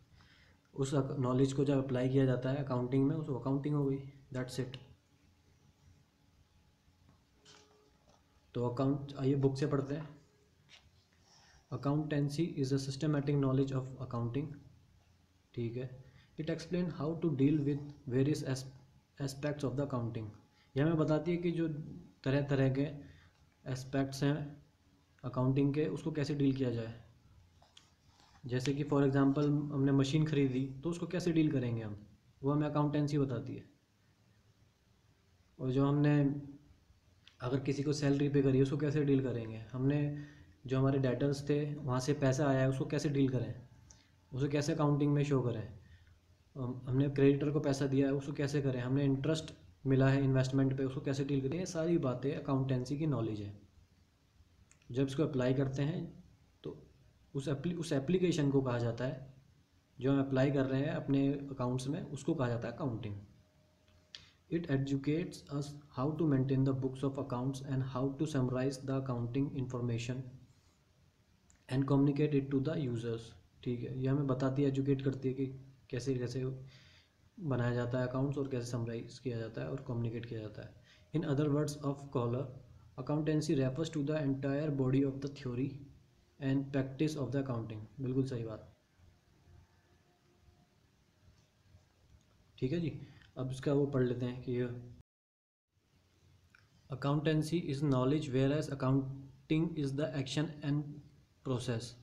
नॉलेज को जब अप्लाई किया जाता है अकाउंटिंग में, उसको अकाउंटिंग हो गई। That's it. तो अकाउंट, आइए बुक से पढ़ते हैं। Accountancy is a systematic knowledge of accounting, ठीक है। It explain how to deal with various aspects of the accounting. यह हमें बताती है कि जो तरह तरह के एस्पेक्ट्स हैं अकाउंटिंग के, उसको कैसे डील किया जाए। जैसे कि फॉर एग्जांपल हमने मशीन खरीदी तो उसको कैसे डील करेंगे हम, वो हमें अकाउंटेंसी बताती है। और जो हमने अगर किसी को सैलरी पे करी है उसको कैसे डील करेंगे, हमने जो हमारे डेटर्स थे वहाँ से पैसा आया है उसको कैसे डील करें, उसे कैसे अकाउंटिंग में शो करें। हमने क्रेडिटर को पैसा दिया है उसको कैसे करें, हमने इंटरेस्ट मिला है इन्वेस्टमेंट पे उसको कैसे डील करें। ये सारी बातें अकाउंटेंसी की नॉलेज है। जब इसको अप्लाई करते हैं तो उस एप्लीकेशन को कहा जाता है, जो हम अप्लाई कर रहे हैं अपने अकाउंट्स में, उसको कहा जाता है accounting. It educates us how to maintain the books of accounts and how to summarize the accounting information and communicate it to the users, ठीक है। ये हमें बताती है, एजुकेट करती है कि कैसे कैसे बनाया जाता है अकाउंट्स और कैसे समराइज किया जाता है और कम्युनिकेट किया जाता है। In other words of collar, accountancy refers to the entire body of the theory and practice of the accounting. बिल्कुल सही बात, ठीक है जी। अब इसका वो पढ़ लेते हैं कि accountancy is knowledge whereas accounting is the action and process,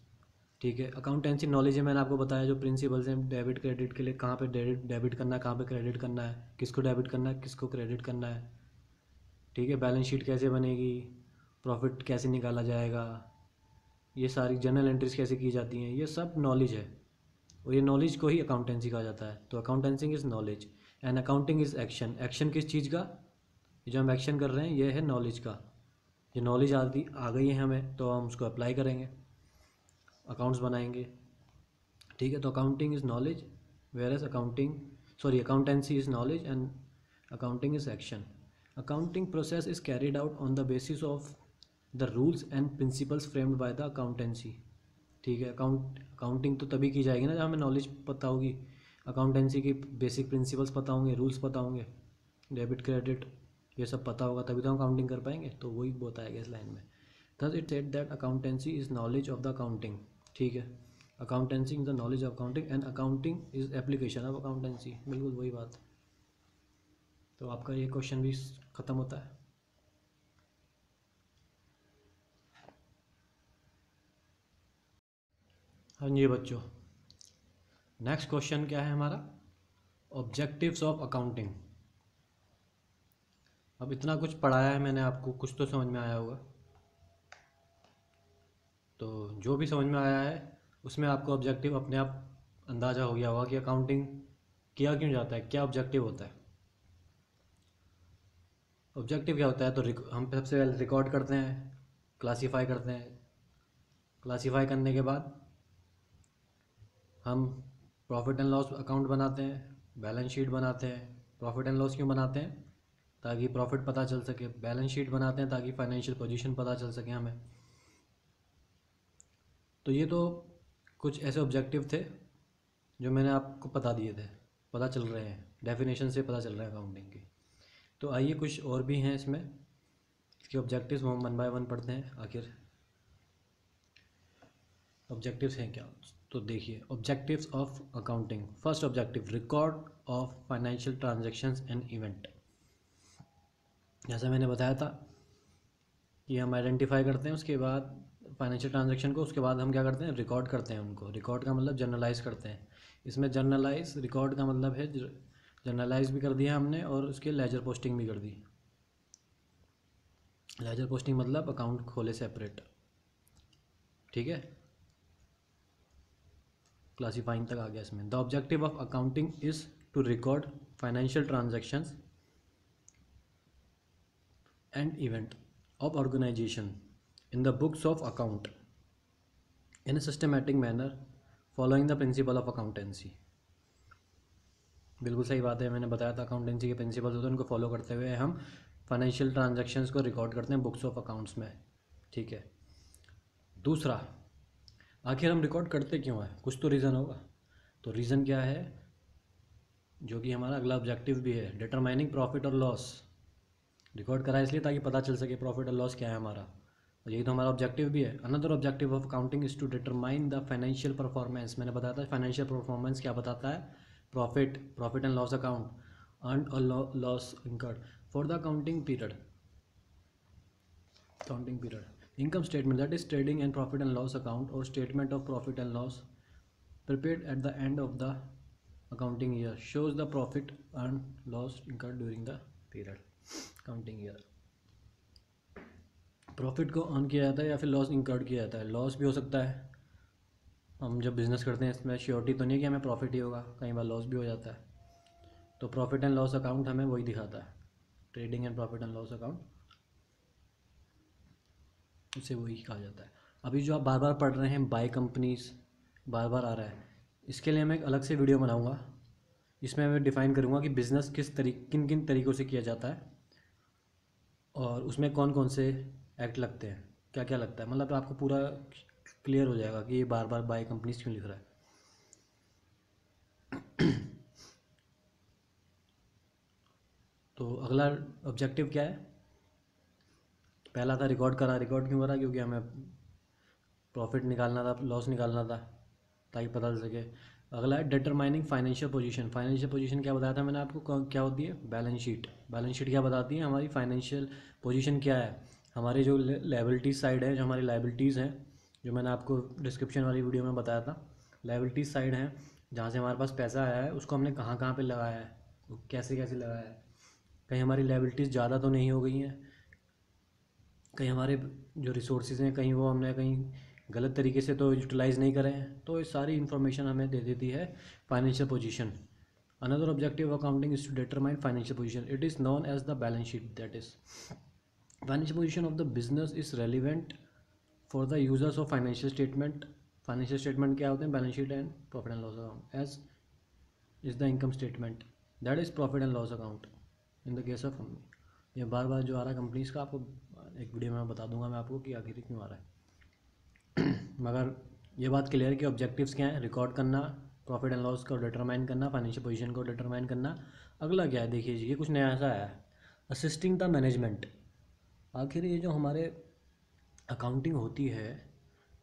ठीक है। अकाउंटेंसी नॉलेज है, मैंने आपको बताया जो प्रिंसिपल्स हैं डेबिट क्रेडिट के लिए, कहाँ पे डेबिट करना है, कहाँ पे क्रेडिट करना है, किसको डेबिट करना है, किसको क्रेडिट करना है, ठीक है। बैलेंस शीट कैसे बनेगी, प्रॉफिट कैसे निकाला जाएगा, ये सारी जर्नल एंट्रीज कैसे की जाती हैं, ये सब नॉलेज है। और ये नॉलेज को ही अकाउंटेंसी कहा जाता है। तो accountancy is knowledge and accounting is action. Action किस चीज़ का, जो हम एक्शन कर रहे हैं ये है नॉलेज का। ये नॉलेज आ गई है हमें तो हम उसको अप्लाई करेंगे, अकाउंट्स बनाएंगे, ठीक है। तो accounting is knowledge whereas accountancy is knowledge and accounting is action. Accounting process is carried out on the basis of the rules and principles framed by the accountancy, ठीक है। Accounting तो तभी की जाएगी ना जब हमें नॉलेज पता होगी, अकाउंटेंसी की बेसिक प्रिंसिपल्स पता होंगे, रूल्स पता होंगे, डेबिट क्रेडिट ये सब पता होगा, तभी तो हम काउंटिंग कर पाएंगे। तो वही बताएगा इस लाइन में। Thus it said that accountancy is knowledge of the accounting, ठीक है। Accountancy is the knowledge of accounting and accounting is application of accountancy. बिल्कुल वही बात। तो आपका ये क्वेश्चन भी ख़त्म होता है। हाँ जी बच्चों, नेक्स्ट क्वेश्चन क्या है हमारा, ऑब्जेक्टिव्स ऑफ अकाउंटिंग। अब इतना कुछ पढ़ाया है मैंने आपको, कुछ तो समझ में आया होगा। तो जो भी समझ में आया है उसमें आपको ऑब्जेक्टिव अपने आप अंदाज़ा हो गया होगा कि अकाउंटिंग किया क्यों जाता है, क्या ऑब्जेक्टिव होता है। ऑब्जेक्टिव क्या होता है, तो हम सबसे पहले रिकॉर्ड करते हैं, क्लासीफाई करते हैं, क्लासीफाई करने के बाद हम प्रॉफिट एंड लॉस अकाउंट बनाते हैं, बैलेंस शीट बनाते हैं। प्रॉफिट एंड लॉस क्यों बनाते हैं, ताकि प्रॉफिट पता चल सके। बैलेंस शीट बनाते हैं ताकि फाइनेंशियल पोजीशन पता चल सके हमें। तो ये तो कुछ ऐसे ऑब्जेक्टिव थे जो मैंने आपको बता दिए थे, पता चल रहे हैं, डेफिनेशन से पता चल रहा है अकाउंटिंग की। तो आइए कुछ और भी हैं इसमें, इसके ऑब्जेक्टिव्स हम वन बाय वन पढ़ते हैं। आखिर ऑब्जेक्टिव्स हैं क्या, तो देखिए objectives of accounting. First objective, record of financial transactions and event. जैसा मैंने बताया था कि हम आइडेंटिफाई करते हैं उसके बाद फाइनेंशियल ट्रांजैक्शन को, उसके बाद हम क्या करते हैं, रिकॉर्ड करते हैं उनको। रिकॉर्ड का मतलब जर्नलाइज करते हैं। इसमें जर्नलाइज, रिकॉर्ड का मतलब है जर्नलाइज भी कर दिया हमने और उसके लेजर पोस्टिंग भी कर दी। लेजर पोस्टिंग मतलब अकाउंट खोले सेपरेट, ठीक है। क्लासीफाइंग तक आ गया इसमें। The objective of accounting is to record financial transactions and event of organization in the books of account in a systematic manner following the principle of accountancy। बिल्कुल सही बात है, मैंने बताया था अकाउंटेंसी के प्रिंसिपल्स होते हैं, उनको फॉलो करते हुए हम फाइनेंशियल ट्रांजैक्शंस को रिकॉर्ड करते हैं बुक्स ऑफ अकाउंट्स में। ठीक है। दूसरा, आखिर हम रिकॉर्ड करते क्यों हैं? कुछ तो रीज़न होगा। तो रीज़न क्या है, जो कि हमारा अगला ऑब्जेक्टिव भी है, डिटरमाइनिंग प्रॉफिट और लॉस। रिकॉर्ड करा इसलिए ताकि पता चल सके प्रॉफिट और लॉस क्या है हमारा, और यही तो हमारा ऑब्जेक्टिव भी है। Another objective of accounting is to determine the financial performance. मैंने बताया था फाइनेंशियल परफॉर्मेंस क्या बताता है, profit and loss account, earn और loss incurred for the accounting period. Income statement, that is trading and profit and loss account और statement of profit and loss prepared at the end of the accounting year shows the profit and loss incurred during the period accounting year। Profit को earn किया जाता है या फिर loss incurred किया जाता है। लॉस भी हो सकता है, हम जब बिज़नेस करते हैं इसमें श्योरिटी तो नहीं है कि हमें प्रॉफिट ही होगा, कई बार लॉस भी हो जाता है। तो प्रॉफिट एंड लॉस अकाउंट हमें वही दिखाता है, trading and profit and loss account, उसे वही कहा जाता है। अभी जो आप बार बार पढ़ रहे हैं बाय कंपनीज, बार बार आ रहा है, इसके लिए मैं एक अलग से वीडियो बनाऊंगा। इसमें मैं डिफ़ाइन करूंगा कि बिज़नेस किन किन तरीक़ों से किया जाता है और उसमें कौन कौन से एक्ट लगते हैं, क्या क्या लगता है। मतलब आपको पूरा क्लियर हो जाएगा कि ये बार बार बाय कंपनीज क्यों लिख रहा है। तो अगला ऑब्जेक्टिव क्या है? पहला था रिकॉर्ड करा। रिकॉर्ड क्यों करा? क्योंकि हमें प्रॉफिट निकालना था, लॉस निकालना था, ताकि पता चल सके। अगला है determining financial position. Financial position क्या बताया था मैंने आपको, क्या होती है? Balance sheet. बैलेंस शीट क्या बताती है? हमारी फाइनेंशियल पोजीशन क्या है, हमारी जो लायबिलिटीज़ साइड है, जो हमारी लायबिलिटीज़ हैं, जो मैंने आपको डिस्क्रिप्शन वाली वीडियो में बताया था। लायबिलिटीज़ साइड है, जहाँ से हमारे पास पैसा आया है उसको हमने कहाँ कहाँ पर लगाया है, कैसे कैसे लगाया है। कहीं हमारी लायबिलिटीज़ ज़्यादा तो नहीं हो गई हैं, कहीं हमारे जो रिसोर्सेज हैं कहीं वो हमने कहीं गलत तरीके से तो यूटिलाइज़ नहीं करें हैं। तो ये सारी इन्फॉर्मेशन हमें दे देती है financial position. Another objective of accounting is to determine financial position. It is known as the balance sheet. That is financial position of the business is relevant for the users of financial statement. Financial statement क्या होते हैं? Balance sheet and profit and loss account. As is the income statement, that is profit and loss account in the case of. ये बार बार जो आ रहा है companies का, आपको एक वीडियो में बता दूंगा मैं आपको कि आखिर क्यों आ रहा है। मगर ये बात क्लियर है कि ऑब्जेक्टिव्स क्या हैं? रिकॉर्ड करना, प्रॉफिट एंड लॉस को डिटरमाइन करना, फाइनेंशियल पोजीशन को डिटरमाइन करना। अगला क्या है देखिए जी, ये कुछ नया सा है, असिस्टिंग द मैनेजमेंट। आखिर ये जो हमारे अकाउंटिंग होती है,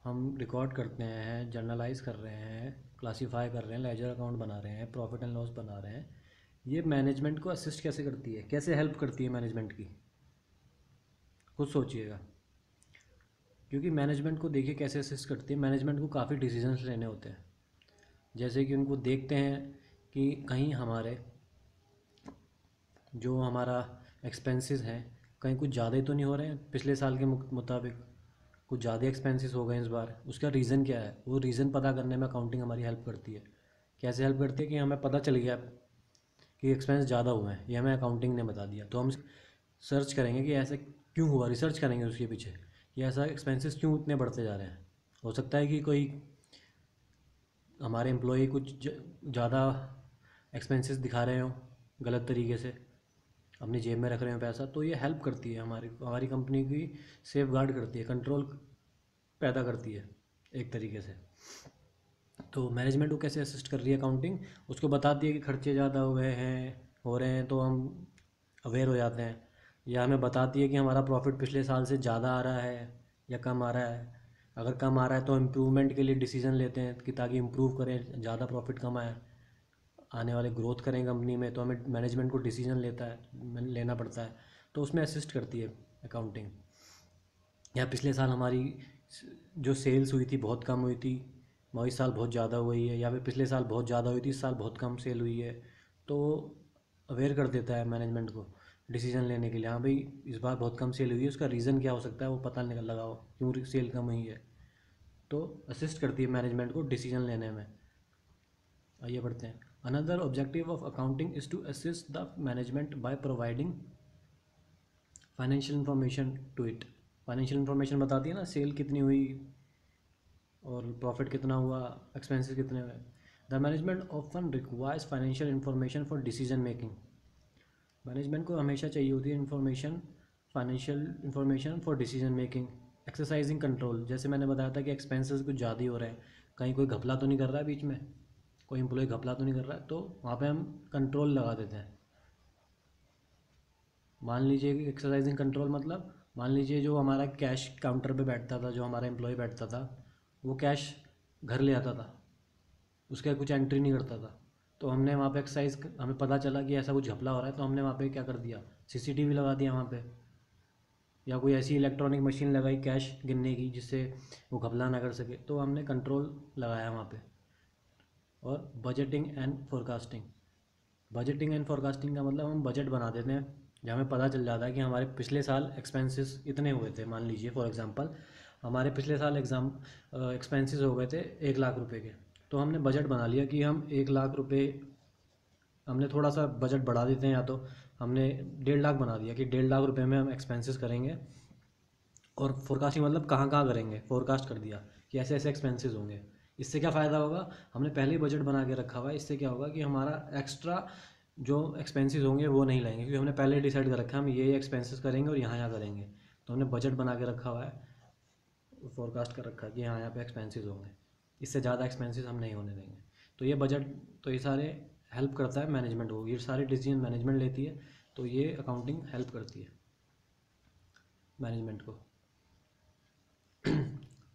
हम रिकॉर्ड करते हैं, जर्नलाइज कर रहे हैं, क्लासीफाई कर रहे हैं, लेजर अकाउंट बना रहे हैं, प्रॉफिट एंड लॉस बना रहे हैं, ये मैनेजमेंट को असिस्ट कैसे करती है, कैसे हेल्प करती है मैनेजमेंट की? खुद सोचिएगा। क्योंकि मैनेजमेंट को देखिए कैसे असिस्ट करती है। मैनेजमेंट को काफ़ी डिसीजंस लेने होते हैं, जैसे कि उनको देखते हैं कि कहीं हमारे जो हमारा एक्सपेंसेस हैं कहीं कुछ ज़्यादा ही तो नहीं हो रहे हैं पिछले साल के मुताबिक, कुछ ज़्यादा एक्सपेंसेस हो गए इस बार, उसका रीज़न क्या है? वो रीज़न पता करने में अकाउंटिंग हमारी हेल्प करती है। कैसे हेल्प करती है? कि हमें पता चल गया कि एक्सपेंस ज़्यादा हुए हैं, ये हमें अकाउंटिंग ने बता दिया, तो हम सर्च करेंगे कि ऐसे क्यों हुआ, रिसर्च करेंगे उसके पीछे कि ऐसा एक्सपेंसेस क्यों इतने बढ़ते जा रहे हैं। हो सकता है कि कोई हमारे एम्प्लॉय कुछ ज़्यादा एक्सपेंसेस दिखा रहे हो गलत तरीके से, अपनी जेब में रख रहे हो पैसा, तो ये हेल्प करती है हमारी कंपनी की, सेफ गार्ड करती है, कंट्रोल पैदा करती है एक तरीके से। तो मैनेजमेंट को कैसे असिस्ट कर रही है अकाउंटिंग? उसको बताती है कि खर्चे ज़्यादा हो रहे हैं तो हम अवेयर हो जाते हैं, या हमें बताती है कि हमारा प्रॉफिट पिछले साल से ज़्यादा आ रहा है या कम आ रहा है। अगर कम आ रहा है तो इम्प्रूवमेंट के लिए डिसीजन लेते हैं कि ताकि इम्प्रूव करें, ज़्यादा प्रॉफिट कम आए, आने वाले ग्रोथ करें कंपनी में, तो हमें मैनेजमेंट को डिसीजन लेना पड़ता है। तो उसमें असिस्ट करती है अकाउंटिंग। या पिछले साल हमारी जो सेल्स हुई थी बहुत कम हुई थी, इस साल बहुत ज़्यादा हुई है, या फिर पिछले साल बहुत ज़्यादा हुई थी, इस साल बहुत कम सेल हुई है, तो अवेयर कर देता है मैनेजमेंट को डिसीजन लेने के लिए। हाँ भाई, इस बार बहुत कम सेल हुई है, उसका रीज़न क्या हो सकता है वो पता निकल लगाओ, क्यों सेल कम हुई है। तो असिस्ट करती है मैनेजमेंट को डिसीजन लेने में। आइए पढ़ते हैं। Another objective of accounting is to assist the management by providing financial information to it. Financial information बताती है ना, सेल कितनी हुई और प्रॉफिट कितना हुआ, एक्सपेंसेस कितने हुए। The management often requires financial information for decision making. Management को हमेशा चाहिए होती है information, financial information for decision making. Exercising control, जैसे मैंने बताया था कि एक्सपेंसेस कुछ ज़्यादा ही हो रहे हैं, कहीं कोई घपला तो नहीं कर रहा है बीच में, कोई एम्प्लॉय घपला तो नहीं कर रहा है, तो वहाँ पे हम कंट्रोल लगा देते हैं। मान लीजिए कि एक्सरसाइजिंग कंट्रोल मतलब, मान लीजिए जो हमारा कैश काउंटर पे बैठता था, जो हमारा एम्प्लॉय बैठता था, वो कैश घर ले आता था, उसका कुछ एंट्री नहीं करता था। तो हमने वहाँ पे एक्सरसाइज, हमें पता चला कि ऐसा कुछ घपला हो रहा है, तो हमने वहाँ पे क्या कर दिया, सीसीटीवी लगा दिया वहाँ पे, या कोई ऐसी इलेक्ट्रॉनिक मशीन लगाई कैश गिनने की जिससे वो घपला ना कर सके, तो हमने कंट्रोल लगाया वहाँ पे। और budgeting and forecasting. Budgeting and forecasting का मतलब हम बजट बना देते हैं, जहाँ हमें पता चल जाता है कि हमारे पिछले साल एक्सपेंसेस इतने हुए थे। मान लीजिए फॉर एग्जांपल हमारे पिछले साल एक्सपेंसेस हो गए थे 1 लाख रुपए के, तो हमने बजट बना लिया कि हम 1 लाख रुपए, हमने थोड़ा सा बजट बढ़ा देते हैं, या तो हमने 1.5 लाख बना दिया कि 1.5 लाख रुपए में हम एक्सपेंसेस करेंगे। और फोरकास्टिंग मतलब कहाँ कहाँ करेंगे, फोरकास्ट कर दिया कि ऐसे ऐसे एक्सपेंसेस होंगे। इससे क्या फ़ायदा होगा, हमने पहले ही बजट बना के रखा हुआ है। इससे क्या होगा कि हमारा एक्स्ट्रा जो एक्सपेंसेस होंगे वो नहीं लाएंगे, क्योंकि हमने पहले डिसाइड कर रखा है हम ये एक्सपेंसेस करेंगे और यहाँ यहाँ करेंगे। तो हमने बजट बना के रखा हुआ है, फोरकास्ट कर रखा है कि यहाँ यहाँ पे एक्सपेंसेस होंगे, इससे ज़्यादा एक्सपेंसेस हम नहीं होने देंगे। तो ये बजट, तो ये सारे हेल्प करता है मैनेजमेंट को, ये सारे डिसीजन मैनेजमेंट लेती है, तो ये अकाउंटिंग हेल्प करती है मैनेजमेंट को।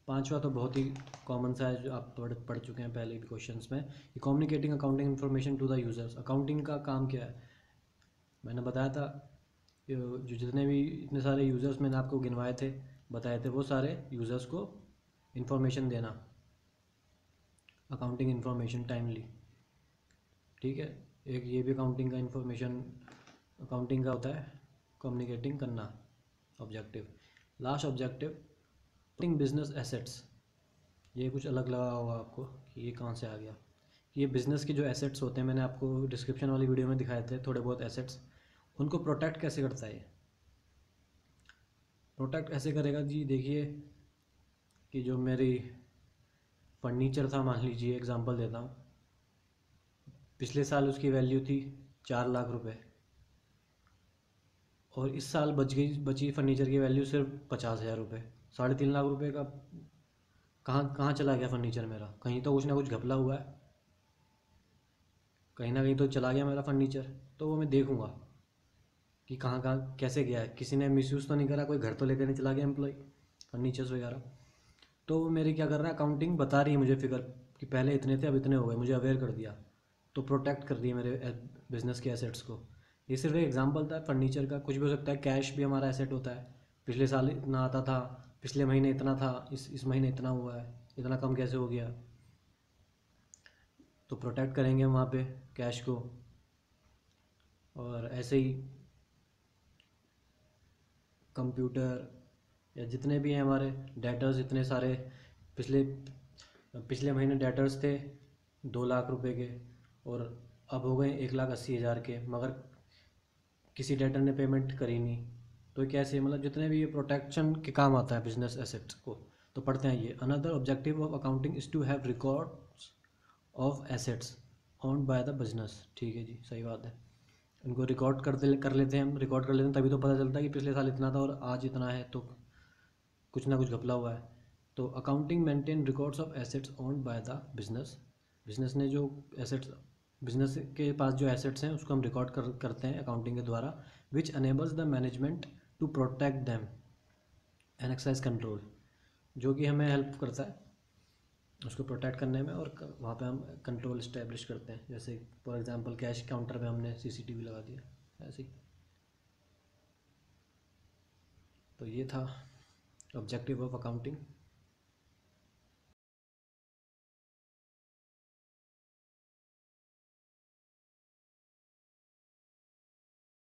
पांचवा तो बहुत ही कॉमन सा है, जो आप पढ़ चुके हैं पहले भी क्वेश्चंस में, कि communicating accounting information to the users. अकाउंटिंग का काम क्या है, मैंने बताया था, जो जितने भी इतने सारे यूज़र्स मैंने आपको गिनवाए थे, बताए थे, वो सारे यूज़र्स को इन्फॉर्मेशन देना, अकाउंटिंग इन्फॉर्मेशन टाइमली। ठीक है, एक ये भी अकाउंटिंग का इन्फॉर्मेशन, अकाउंटिंग का होता है कम्युनिकेटिंग करना objective. Last objective business assets. ये कुछ अलग लगा होगा आपको कि ये कहाँ से आ गया। ये बिज़नेस के जो एसेट्स होते हैं, मैंने आपको डिस्क्रिप्शन वाली वीडियो में दिखाए थे थोड़े बहुत एसेट्स, उनको प्रोटेक्ट कैसे करता है ये। प्रोटेक्ट ऐसे करेगा जी, देखिए कि जो मेरी फर्नीचर था, मान लीजिए एग्जांपल देता हूँ, पिछले साल उसकी वैल्यू थी 4 लाख रुपए, और इस साल बची फर्नीचर की वैल्यू सिर्फ 50,000 रुपये। 3.5 लाख रुपये का कहाँ कहाँ चला गया फर्नीचर मेरा, कहीं तो कुछ ना कुछ घपला हुआ है, कहीं ना कहीं तो चला गया मेरा फर्नीचर। तो वो मैं देखूंगा कि कहाँ कहाँ कैसे गया है, किसी ने मिसयूज़ तो नहीं करा, कोई घर तो लेकर नहीं चला गया एम्प्लॉय फर्नीचर्स वगैरह। तो वो मेरी क्या कर रहा है, अकाउंटिंग बता रही है मुझे फिगर कि पहले इतने थे अब इतने हो गए, मुझे अवेयर कर दिया, तो प्रोटेक्ट कर रही है मेरे बिजनेस के एसेट्स को। ये सिर्फ एक एग्जांपल था फर्नीचर का, कुछ भी हो सकता है, कैश भी हमारा एसेट होता है। पिछले साल इतना आता था, पिछले महीने इतना था, इस महीने इतना हुआ है, इतना कम कैसे हो गया, तो प्रोटेक्ट करेंगे हम वहाँ पे कैश को। और ऐसे ही कंप्यूटर या जितने भी हैं हमारे डेटर्स, इतने सारे पिछले पिछले महीने डेटर्स थे 2 लाख रुपए के, और अब हो गए 1,80,000 के, मगर किसी डेटर ने पेमेंट करी नहीं। तो कैसे, मतलब जितने भी ये प्रोटेक्शन के काम आता है बिजनेस एसेट्स को। तो पढ़ते हैं ये, another objective of accounting is to have records of assets owned by the business. ठीक है जी, सही बात है, इनको रिकॉर्ड कर लेते हैं हम, रिकॉर्ड कर लेते हैं, तभी तो पता चलता है कि पिछले साल इतना था और आज इतना है, तो कुछ ना कुछ घपला हुआ है। तो accounting maintain records of assets owned by the business. Business ने जो एसेट्स, बिजनेस के पास जो एसेट्स हैं उसको हम रिकॉर्ड करते हैं अकाउंटिंग के द्वारा, which enables the management to protect them and exercise control, जो कि हमें हेल्प करता है उसको प्रोटेक्ट करने में, और वहाँ पे हम कंट्रोल इस्टेब्लिश करते हैं। जैसे फॉर एग्जांपल कैश काउंटर पे हमने सीसीटीवी लगा दिया, ऐसे ही। तो ये था ऑब्जेक्टिव ऑफ अकाउंटिंग।